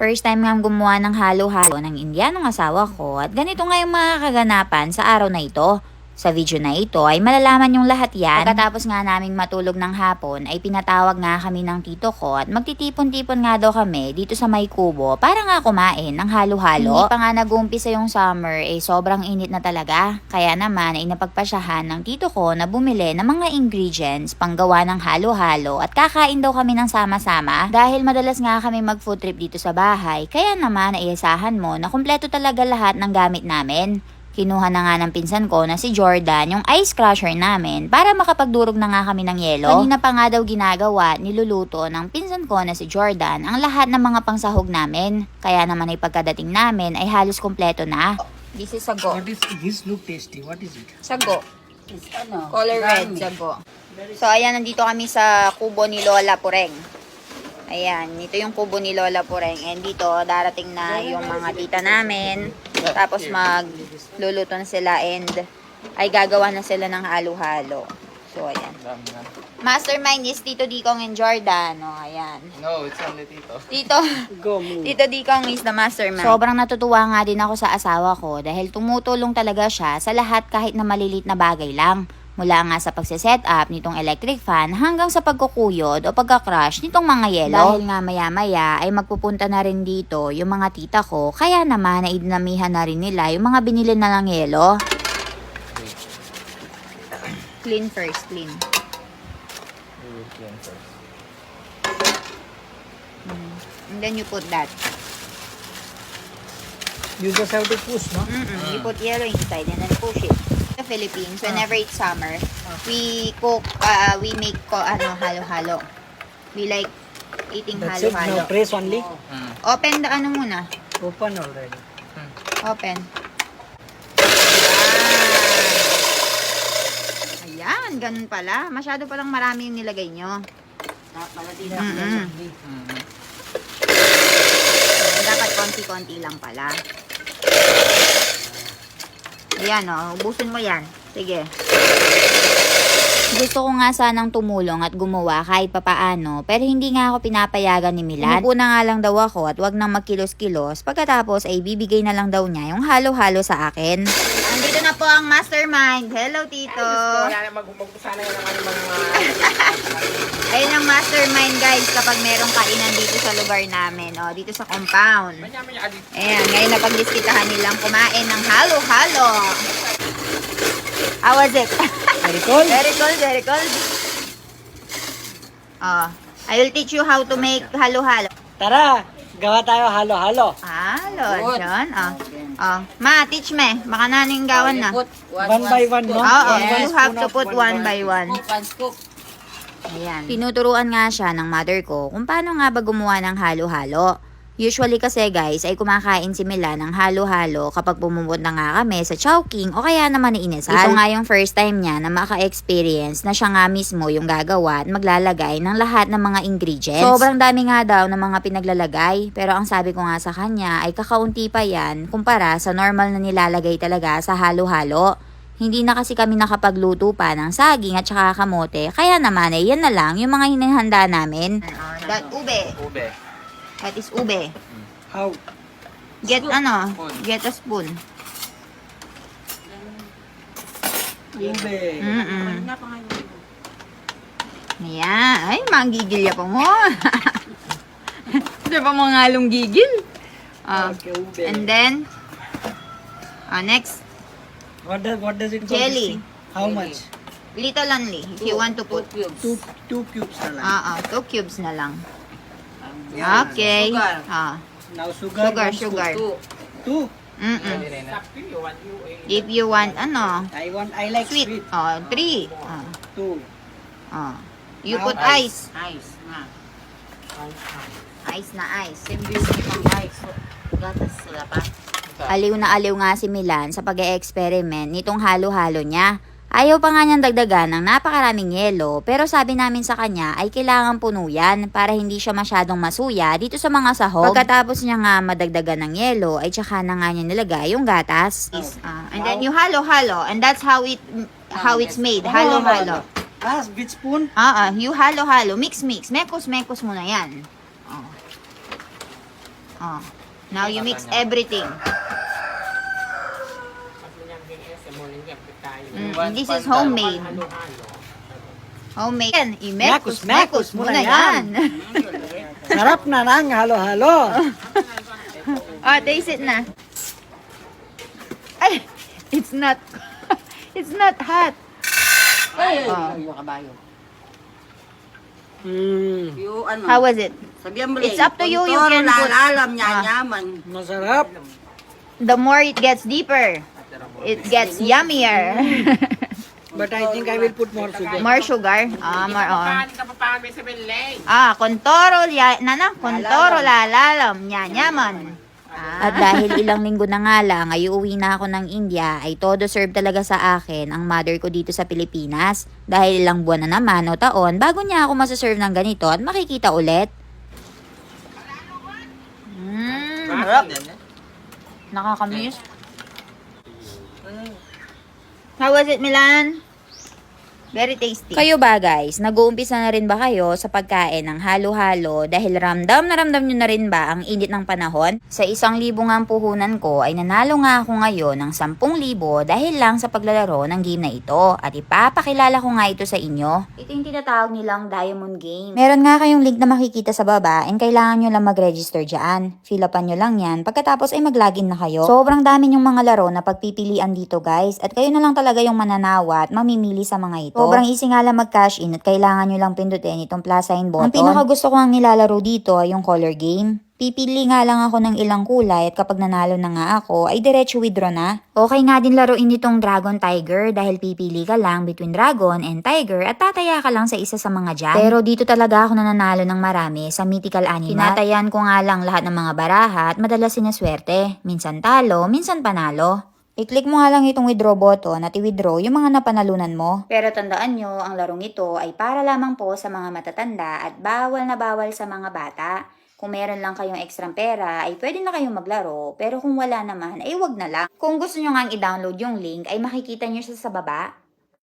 First time nga gumawa ng halo-halo ng Indianong asawa ko at ganito nga yung mga kaganapan sa araw na ito. Sa video na ito ay malalaman yung lahat yan. Pagkatapos nga naming matulog ng hapon ay pinatawag nga kami ng tito ko at magtitipon-tipon nga daw kami dito sa may kubo para nga kumain ng halo-halo. Hindi pa nga nag-uumpisa yung summer ay sobrang init na talaga. Kaya naman ay napagpasyahan ng tito ko na bumili ng mga ingredients panggawa ng halo-halo at kakain daw kami ng sama-sama. Dahil madalas nga kami mag-food trip dito sa bahay, kaya naman ay isahan mo na kumpleto talaga lahat ng gamit namin. Kinuha na nga ng pinsan ko na si Jordan yung ice crusher namin para makapagdurog na nga kami ng yelo. Kanina pa nga daw ginagawa, niluluto ng pinsan ko na si Jordan ang lahat ng mga pangsahog namin. Kaya naman ay pagkadating namin ay halos kompleto na. This is sago. What is this? Look tasty. What is it? Sago. Color red, sago. So ayan, nandito kami sa kubo ni Lola Pureng. Ayan, ito yung kubo ni Lola Pureng. And dito, darating na yung mga tita namin. Tapos magluluto na sila and ay gagawa na sila ng halo-halo. So, ayan. Mastermind is Tito Dikong and Jordan. O, ayan. No, it's only Tito. Tito Dikong is the mastermind. Sobrang natutuwa nga din ako sa asawa ko dahil tumutulong talaga siya sa lahat kahit na malilit na bagay lang. Mula nga sa pagsiset up nitong electric fan hanggang sa pagkukuyod o pagka-crush nitong mga yelo. Dahil nga maya-maya ay magpupunta na rin dito yung mga tita ko, kaya naman ay dinamihan na rin nila yung mga binili na ng yelo. Clean first, clean. We will clean first. And then you put that. You just have to push, no? You put yellow inside and then push it. The Philippines, whenever it's summer, we cook, we make halo-halo. We like eating That's it. Now halo-halo. press only. Open the ano muna. Open already. Open. Ayan, ganun pala. Masyado palang marami yung nilagay nyo. Dapat konti-konti lang pala. Ayan o, ubusin mo yan. Sige. Gusto ko nga sanang tumulong at gumawa kahit papaano, pero hindi nga ako pinapayagan ni Milan. Umupo na nga lang daw ako at wag nang magkilos-kilos, pagkatapos ay bibigay na lang daw niya yung halo-halo sa akin. Andito na po ang mastermind. Hello, Tito. Magpusana yun ang mga... Ayun ang mastermind, guys, kapag merong kainan dito sa lugar namin, o, dito sa compound. Ayan, ngayon napagdiskitahan nilang kumain ng halo-halo. How was it? Very cold. Very cold, very cold. I will teach you how to make halo-halo. Tara, gawa tayo halo-halo. Halo, John. Ma, teach me. Baka naning gawan na. One by one, no? Oo, One you have spoon to of put one by one. Ayan. Tinuturuan nga siya ng mother ko kung paano nga ba gumawa ng halo-halo. Usually kasi guys ay kumakain si Mila ng halo-halo kapag pumupunta nga kami sa Chowking o kaya naman ni Inasal. Ito nga yung first time niya na maka-experience na siya nga mismo yung gagawa at maglalagay ng lahat ng mga ingredients. Sobrang dami nga daw ng mga pinaglalagay, pero ang sabi ko nga sa kanya ay kakaunti pa yan kumpara sa normal na nilalagay talaga sa halo-halo. Hindi na kasi kami nakapagluto pa ng saging at saka kamote, kaya naman ay yan na lang yung mga hinihanda namin. That ube. Ube. That is ube. How? Get get a spoon. Ube. Ayan. Ay, manggigil pa mo. Hindi pa mga halong gigil. Okay, ube. And then, next, What does it jelly. consist? How much? Little only, if you want to put. Two cubes na lang. 2 cubes na lang. Okay. Now sugar. Sugar. Two. If you want, I like sweet. sweet. 3. Two. You Now put ice. Ice na ice. Aliw na aliw nga si Milan sa pag-e-experiment nitong halo-halo niya. Ayaw pa nga niyang dagdagan ng napakaraming yelo, pero sabi namin sa kanya ay kailangan puno yan para hindi siya masyadong masuya dito sa mga sahog. Pagkatapos niya nga madagdagan ng yelo ay tsaka na nga niya nilagay yung gatas. And then you halo-halo, and that's how it's made. Halo-halo. With spoon? You halo-halo, mix-mix, mekos-mekos mo na yan. Oh. Now you mix everything. This is homemade. Homemade. Yan, i-mekus muna yan. Sarap na lang, halo-halo. Oh, taste it na. Ay, it's not, it's not hot. Oh. Yung ano, How was it? sabihan mo It's lang, up to you, you kontor, can put- lalalam, nyanyaman. Masarap. The more it gets deeper, it gets yummier. But I think I will put more sugar. More sugar. More, Paano ka papaano sa Belay? kontoro, kontoro, lalalam, nyanyaman. At dahil ilang linggo na nga lang ay uuwi na ako ng India, ay todo serve talaga sa akin ang mother ko dito sa Pilipinas. Dahil ilang buwan na naman o taon bago niya ako masaserve ng ganito at makikita ulit. Harap. Nakakamiss. How was it, Milan? Very tasty. Kayo ba guys, nag-uumpisa na rin ba kayo sa pagkain ng halo-halo dahil ramdam nyo na rin ba ang init ng panahon? Sa 1,000 nga ang puhunan ko ay nanalo nga ako ngayon ng 10,000 dahil lang sa paglalaro ng game na ito at ipapakilala ko nga ito sa inyo. Ito yung tinatawag nilang Diamond Game. Meron nga kayong link na makikita sa baba and kailangan nyo lang mag-register dyan. Fill upan nyo lang yan pagkatapos ay mag-login na kayo. Sobrang dami yung mga laro na pagpipilian dito guys at kayo na lang talaga yung mananawa at mamimili sa mga ito. Sobrang easy nga lang mag-cash in at kailangan nyo lang pindutin itong plus sign button. Ang pinaka gusto ko ang nilalaro dito ay yung color game. Pipili nga lang ako ng ilang kulay at kapag nanalo na nga ako ay diretso withdraw na. Okay nga din laruin itong Dragon Tiger dahil pipili ka lang between Dragon and Tiger at tataya ka lang sa isa sa mga dyan. Pero dito talaga ako nananalo ng marami sa mythical animal. Tinatayan ko nga lang lahat ng mga baraha at madalas sinaswerte. Minsan talo, minsan panalo. I-click mo nga lang itong withdraw button at i-withdraw yung mga napanalunan mo. Pero tandaan nyo, ang larong ito ay para lamang po sa mga matatanda at bawal na bawal sa mga bata. Kung meron lang kayong ekstrang pera, ay pwede na kayong maglaro. Pero kung wala naman, ay wag na lang. Kung gusto nyo nga i-download yung link, ay makikita nyo siya sa baba.